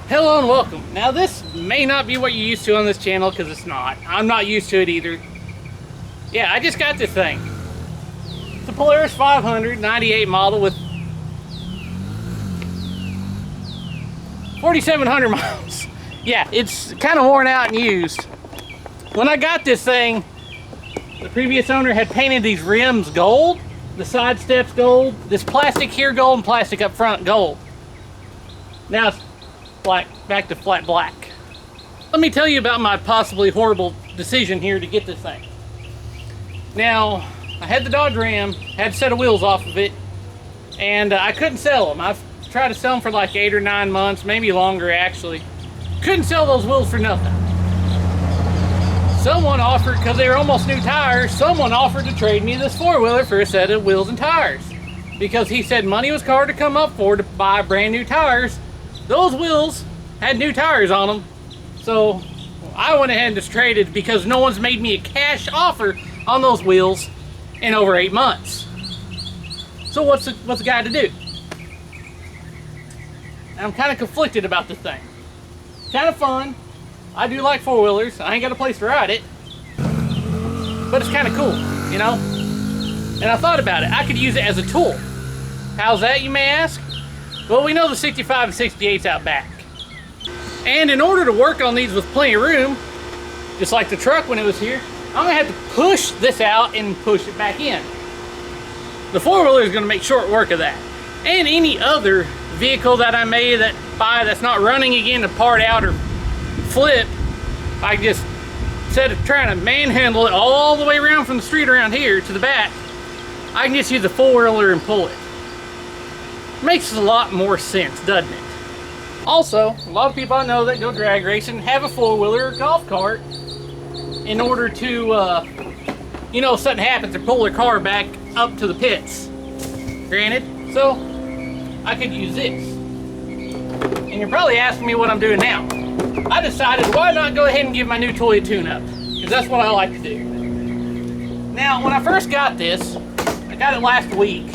Hello and welcome. Now this may not be what you're used to on this channel because it's not. I'm not used to it either. Yeah, I just got this thing. It's a Polaris 500 98 model with 4,700 miles. Yeah, it's kind of worn out and used. When I got this thing, the previous owner had painted these rims gold, the side steps gold, this plastic here gold, and plastic up front gold. Now it's black, back to flat black. Let me tell you about my possibly horrible decision here to get this thing. Now, I had the Dodge Ram, had a set of wheels off of it, and I couldn't sell them. I've tried to sell them for like 8 or 9 months, maybe longer actually. Couldn't sell those wheels for nothing. Someone offered, because they were almost new tires, someone offered to trade me this four-wheeler for a set of wheels and tires. Because he said money was hard to come up for to buy brand new tires. Those wheels had new tires on them, so I went ahead and just traded because no one's made me a cash offer on those wheels in over 8 months. So what's the guy to do? I'm kind of conflicted about this thing. Kind of fun. I do like four-wheelers. I ain't got a place to ride it, but it's kind of cool, you know? And I thought about it. I could use it as a tool. How's that, you may ask? Well, we know the 65 and 68's out back. And in order to work on these with plenty of room, just like the truck when it was here, I'm gonna have to push this out and push it back in. The four-wheeler is gonna make short work of that. And any other vehicle that I may buy that's not running again to part out or flip, I just, instead of trying to manhandle it all the way around from the street around here to the back, I can just use the four-wheeler and pull it. Makes a lot more sense, doesn't it? Also, a lot of people I know that go drag racing have a four-wheeler or golf cart in order to, you know, if something happens, to pull their car back up to the pits. Granted, so I could use this. And you're probably asking me what I'm doing now. I decided why not go ahead and give my new toy a tune-up, because that's what I like to do. Now, when I first got this, I got it last week.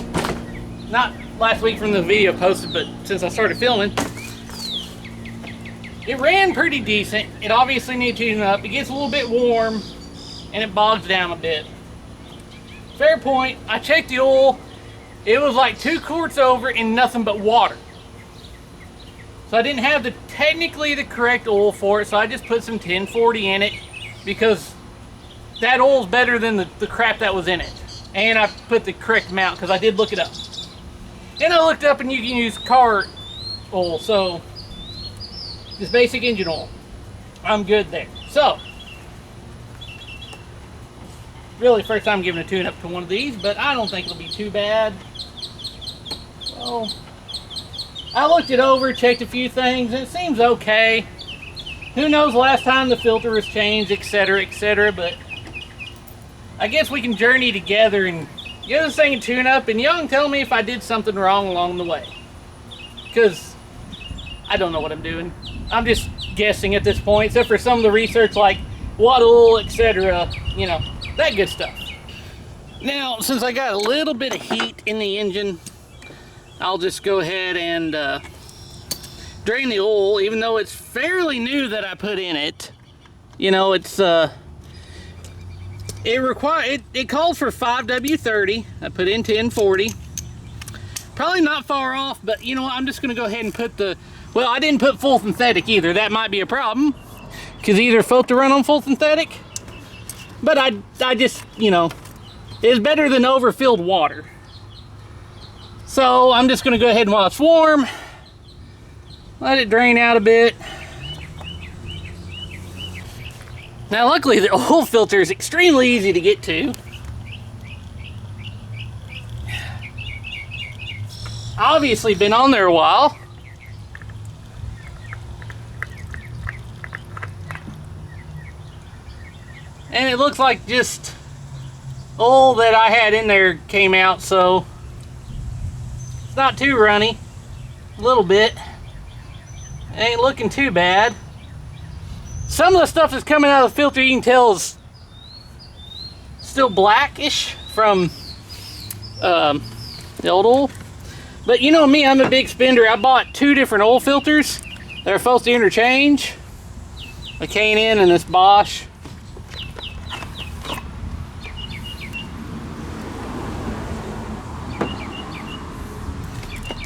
Not last week from the video posted, but since I started filming, it ran pretty decent. It obviously needs tuning up. It gets a little bit warm and it bogs down a bit. Fair point. I checked the oil. It was like 2 quarts over and nothing but water. So I didn't have technically the correct oil for it, so I just put some 1040 in it because that oil's better than the crap that was in it. And I put the correct amount because I did look it up. And I looked up and you can use car oil, so just basic engine oil. I'm good there. So, really first time giving a tune-up to one of these, but I don't think it'll be too bad. Well, I looked it over, checked a few things, and it seems okay. Who knows last time the filter was changed, etc., but I guess we can journey together and get this thing a tune-up, and y'all can tell me if I did something wrong along the way. Because I don't know what I'm doing. I'm just guessing at this point, except for some of the research like what oil, etc., you know, that good stuff. Now, since I got a little bit of heat in the engine, I'll just go ahead and drain the oil, even though it's fairly new that I put in it. You know, it's it called for 5W30. I put in 1040. Probably not far off, but you know what, I'm just gonna go ahead and put well, I didn't put full synthetic either. That might be a problem, because either supposed to run on full synthetic, but I just, you know, it's better than overfilled water. So I'm just gonna go ahead and while it's warm, let it drain out a bit. Now luckily the oil filter is extremely easy to get to. Obviously been on there a while. And it looks like just oil that I had in there came out, so it's not too runny. A little bit. It ain't looking too bad. Some of the stuff that's coming out of the filter, you can tell, is still blackish from the old oil. But you know me, I'm a big spender. I bought 2 different oil filters They're supposed to interchange, the K&N and this Bosch.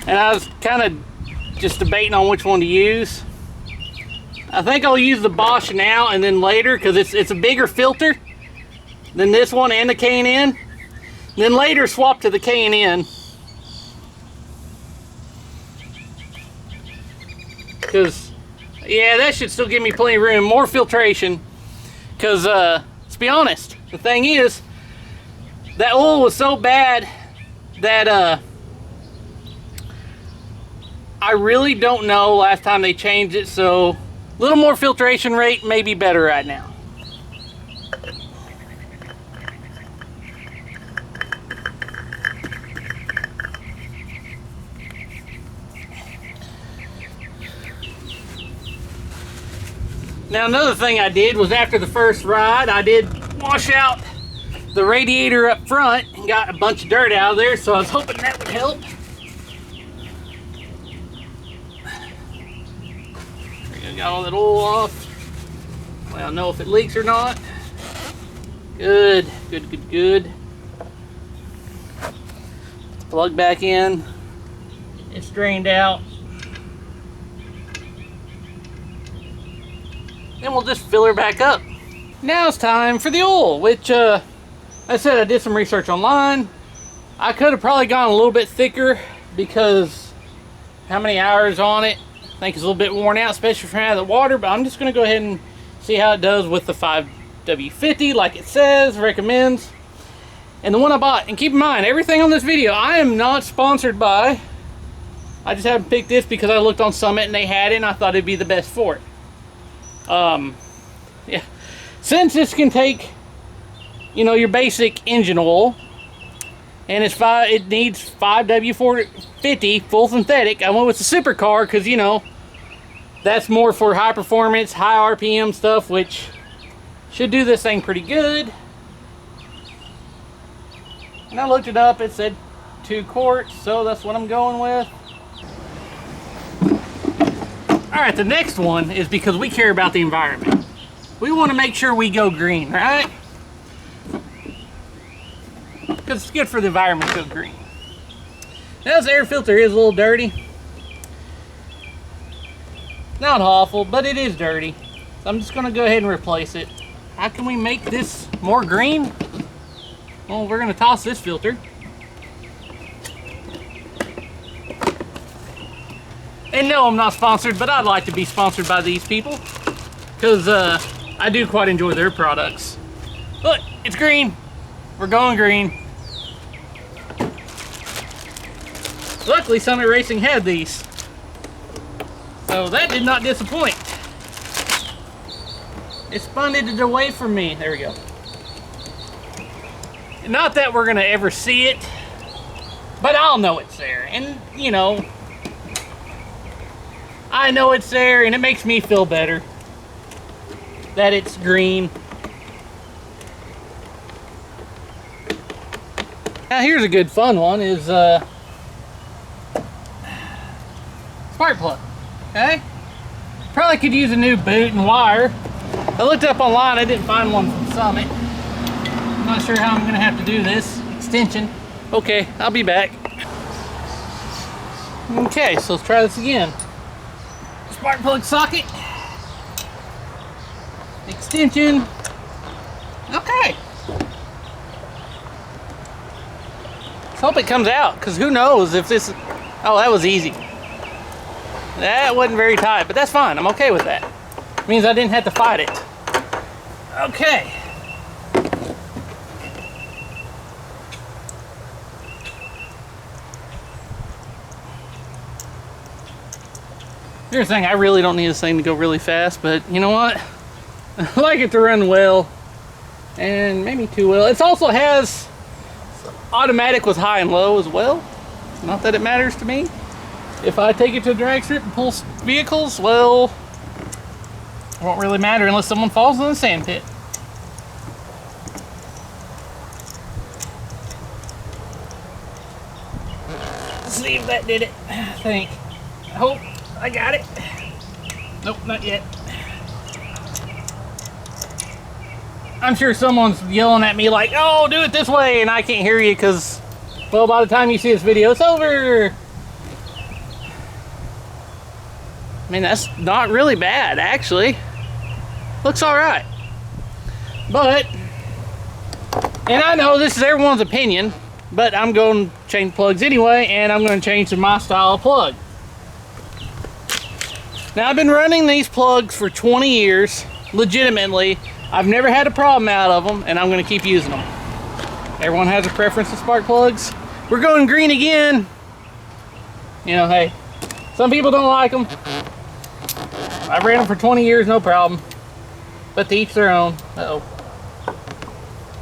And I was kind of just debating on which one to use. I think I'll use the Bosch now and then later, because it's a bigger filter than this one and the K&N. Then later swap to the K&N. Because, yeah, that should still give me plenty of room. More filtration. Because, let's be honest, the thing is, that oil was so bad that, I really don't know last time they changed it, so a little more filtration rate may be better right now. Now another thing I did was after the first ride, I did wash out the radiator up front and got a bunch of dirt out of there, so I was hoping that would help. Got all that oil off. Well, I'll know if it leaks or not. Good, good, good, good. Plug back in. It's drained out. Then we'll just fill her back up. Now it's time for the oil, which I said I did some research online. I could have probably gone a little bit thicker because how many hours on it? I think it's a little bit worn out, especially from out of the water, but I'm just going to go ahead and see how it does with the 5W50, like it says, recommends. And the one I bought, and keep in mind, everything on this video, I am not sponsored by. I just haven't picked this because I looked on Summit and they had it, and I thought it'd be the best for it. Yeah. Since this can take, you know, your basic engine oil, and it needs 5W50 full synthetic. I went with the supercar because, you know, that's more for high performance, high RPM stuff, which should do this thing pretty good. And I looked it up, it said 2 quarts, so that's what I'm going with. Alright, the next one is because we care about the environment. We want to make sure we go green, right? Because it's good for the environment to go green. Now this air filter is a little dirty. Not awful, but it is dirty. So I'm just going to go ahead and replace it. How can we make this more green? Well, we're going to toss this filter. And no, I'm not sponsored, but I'd like to be sponsored by these people. Because I do quite enjoy their products. Look, it's green. We're going green. Luckily, Summit Racing had these. So that did not disappoint. It spun it away from me. There we go. Not that we're going to ever see it, but I'll know it's there. And, you know, I know it's there, and it makes me feel better that it's green. Now here's a good fun one, is spark plug, okay? Probably could use a new boot and wire. I looked up online, I didn't find one from Summit. I'm not sure how I'm gonna have to do this. Extension. Okay, I'll be back. Okay, so let's try this again. Spark plug socket. Extension. Okay. Let's hope it comes out, because who knows if this... Oh, that was easy. That wasn't very tight, but that's fine. I'm okay with that. It means I didn't have to fight it. Okay. Here's the thing, I really don't need this thing to go really fast, but you know what? I like it to run well, and maybe too well. It also has automatic with high and low as well. Not that it matters to me. If I take it to a drag strip and pull vehicles, well, it won't really matter unless someone falls in the sand pit. Let's see if that did it. I think. I hope I got it. Nope, not yet. I'm sure someone's yelling at me like, oh, do it this way, and I can't hear you because, well, by the time you see this video, it's over. I mean, that's not really bad, actually. Looks all right. But, and I know this is everyone's opinion, but I'm going to change plugs anyway, and I'm going to change to my style of plug. Now, I've been running these plugs for 20 years, legitimately. I've never had a problem out of them, and I'm going to keep using them. Everyone has a preference to spark plugs. We're going green again. You know, hey, some people don't like them. I've ran them for 20 years, no problem. But to each their own. Uh-oh.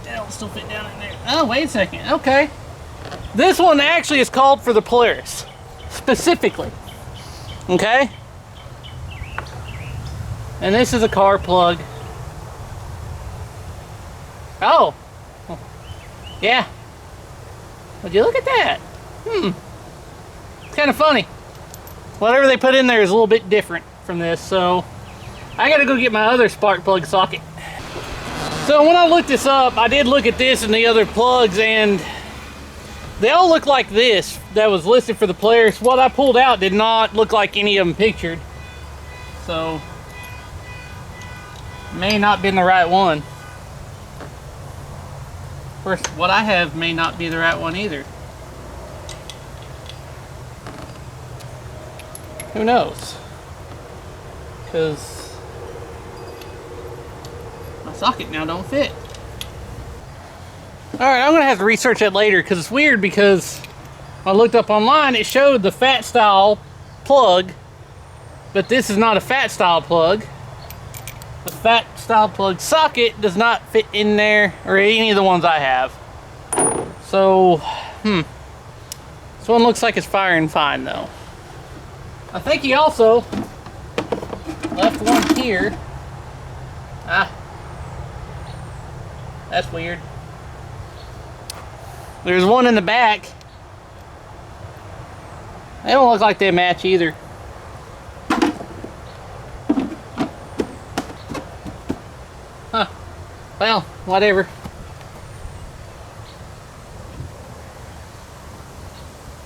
That'll still fit down in there. Oh, wait a second. Okay. This one actually is called for the Polaris. Specifically. Okay? And this is a car plug. Oh. Yeah. Would you look at that? It's kind of funny. Whatever they put in there is a little bit different from this, so I gotta go get my other spark plug socket. So when I looked this up, I did look at this and the other plugs, and they all look like this that was listed for the Polaris. What I pulled out did not look like any of them pictured, so may not been the right one. Of course, what I have may not be the right one either. Who knows? Because my socket now don't fit. Alright, I'm going to have to research that later because it's weird, because when I looked up online, it showed the fat style plug, but this is not a fat style plug. The fat style plug socket does not fit in there, or any of the ones I have. So, this one looks like it's firing fine though. I think he also left one here. Ah, that's weird. There's one in the back. They don't look like they match either. Huh. Well, whatever.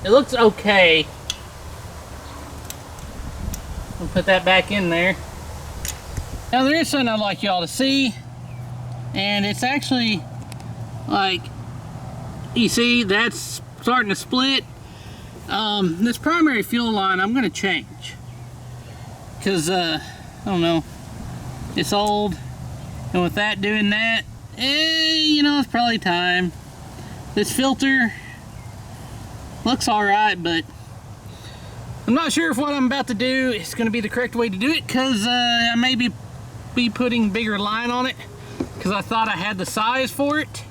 It looks okay. We'll put that back in there. Now there is something I'd like y'all to see, and it's actually like, you see that's starting to split. This primary fuel line I'm going to change because I don't know, it's old, and with that doing that, you know, it's probably time. This filter looks alright, but I'm not sure if what I'm about to do is going to be the correct way to do it, because I may be putting bigger line on it, because I thought I had the size for it.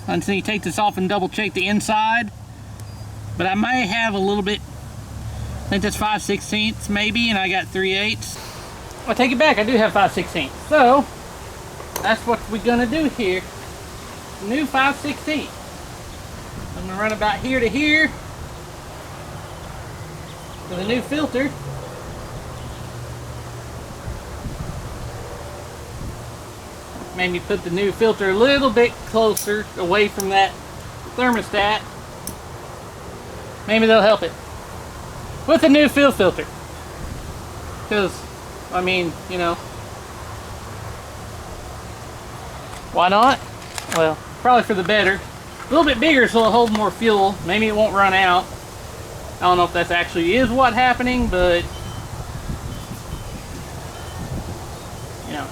Until you take this off and double check the inside. But I may have a little bit, I think that's 5/16 maybe, and I got 3/8. I take it back, I do have 5/16. So, that's what we're going to do here. New 5/16. I'm going to run about here to here with a new filter. Made me put the new filter a little bit closer away from that thermostat. Maybe they'll help it with a new fuel filter, because I mean, you know, why not? Well, probably for the better. A little bit bigger so it'll hold more fuel. Maybe it won't run out. I don't know if that's actually is what's happening, but you know.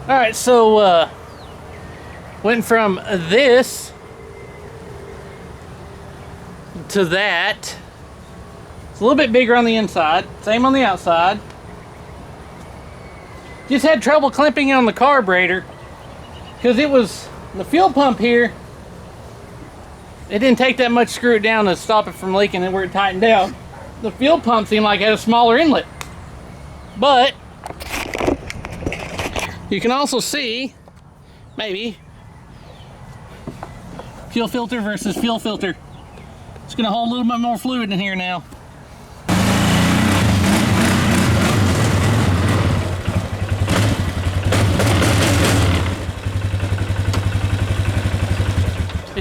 Alright, so went from this to that. It's a little bit bigger on the inside, same on the outside. Just had trouble clamping on the carburetor because it was the fuel pump here. It didn't take that much to screw it down to stop it from leaking and where it tightened down. The fuel pump seemed like it had a smaller inlet. But you can also see, maybe, fuel filter versus fuel filter. It's going to hold a little bit more fluid in here now.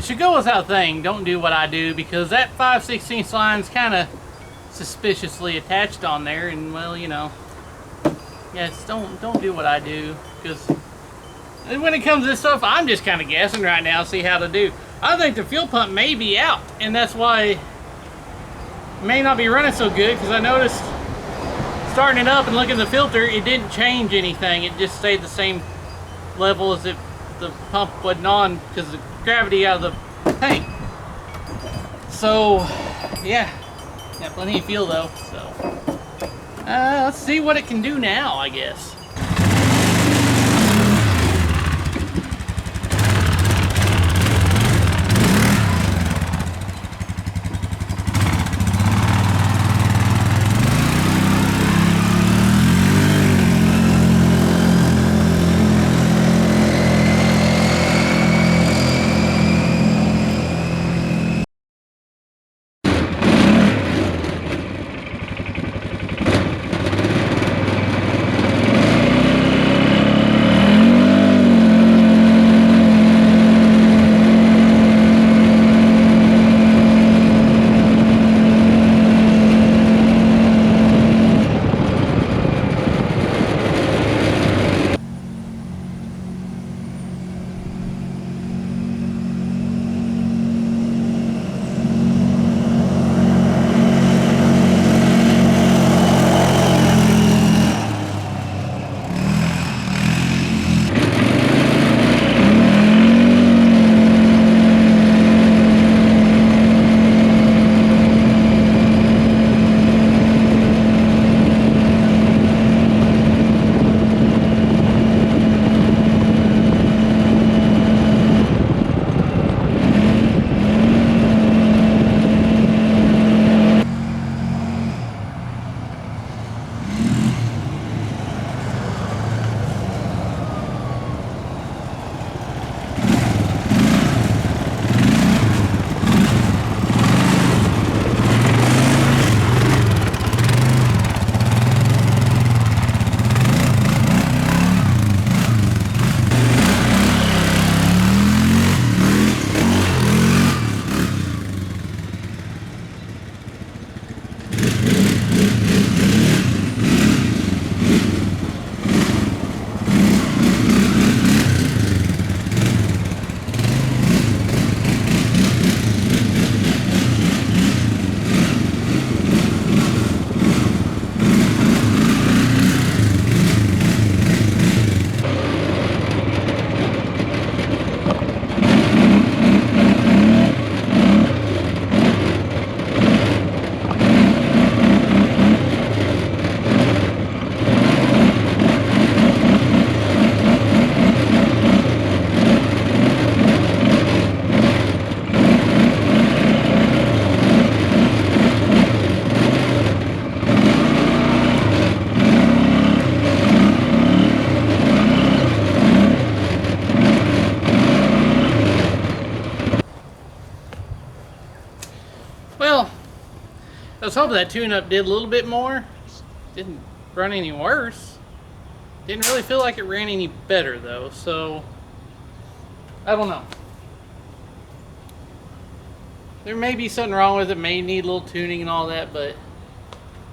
should go without saying, don't do what I do, because that 5/16 line's kind of suspiciously attached on there, and well, you know, yes, don't do what I do, because when it comes to this stuff, I'm just kind of guessing right now, see how to do. I think the fuel pump may be out, and that's why it may not be running so good, because I noticed starting it up and looking at the filter, it didn't change anything. It just stayed the same level as if the pump wasn't on, because of the gravity out of the tank. So yeah, got plenty of fuel though, so let's see what it can do now, I guess. Well, I was hoping that tune-up did a little bit more. Didn't run any worse. Didn't really feel like it ran any better though, so I don't know. There may be something wrong with it, may need a little tuning and all that, but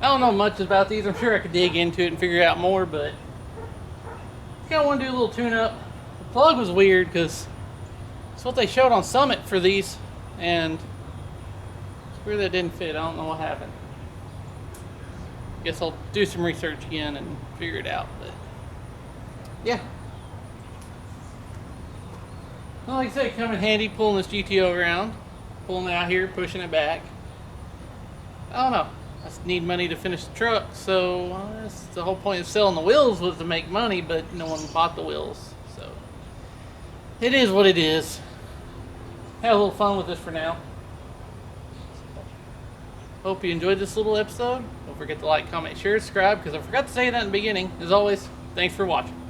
I don't know much about these. I'm sure I could dig into it and figure out more, but I kind of want to do a little tune-up. The plug was weird because it's what they showed on Summit for these, and it's weird that didn't fit. I don't know what happened. Guess I'll do some research again and figure it out, but yeah. Well, like I said, come in handy pulling this GTO around, pulling it out here, pushing it back. I don't know. I just need money to finish the truck, so that's the whole point of selling the wheels, was to make money, but no one bought the wheels, so it is what it is. Have a little fun with this for now. Hope you enjoyed this little episode. Don't forget to like, comment, share, subscribe, because I forgot to say that in the beginning. As always, thanks for watching.